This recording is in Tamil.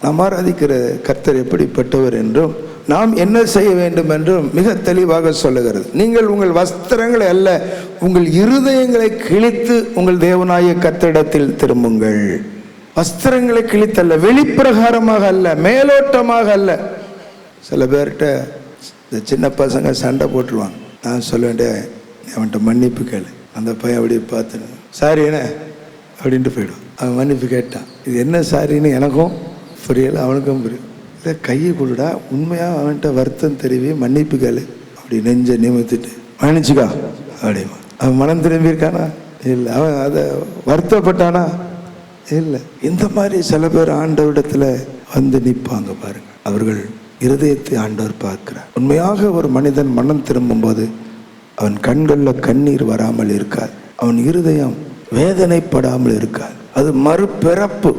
நாம் ஆராதிக்கிற கர்த்தர் எப்படிப்பட்டவர் என்றும் நாம் என்ன செய்ய வேண்டும் என்றும் மிக தெளிவாக சொல்லுகிறது. நீங்கள் உங்கள் வஸ்திரங்களை அல்ல, உங்கள் இருதயங்களை கிழித்து உங்கள் தேவனாய கர்த்தரிடத்தில் திரும்புங்கள். வஸ்திரங்களை கிழித்தல்ல, வெளிப்பிரகாரமாக அல்ல, மேலோட்டமாக அல்ல. சில பேர்கிட்ட இந்த சின்ன பசங்க சண்டை போட்டுருவாங்க. நான் சொல்ல வேண்டிய, அவன்கிட்ட மன்னிப்பு கேளு. அந்த பையன் அப்படியே பார்த்துன்னு சாரி என்ன அப்படின்ட்டு போயிடும். அவன் மன்னிப்பு கேட்டான். இது என்ன சாரின்னு எனக்கும் புரியலை, அவனுக்கும் புரியும். இதை கையை கொடுடா, உண்மையாக அவன்கிட்ட வருத்தம் தெரிவி மன்னிப்பு கேளு. அப்படி நெஞ்சை நிமித்திட்டு மன்னிச்சுக்கா அப்படிமா. அவன் மனம் திரும்பியிருக்கானா? இல்லை. அவன் அதை வருத்தப்பட்டானா? இல்லை. இந்த மாதிரி சில பேர் ஆண்டவரிடத்தில் வந்து நிற்பாங்க பாருங்க. அவர்கள் இருதயத்தை ஆண்டவர் பார்க்கிறார். உண்மையாக ஒரு மனிதன் மனம் திரும்பும் போது அவன் கண்களில் கண்ணீர் வராமல் இருக்காது, அவன் இருதயம் வேதனைப்படாமல் இருக்காது. அது மறுபிறப்பு.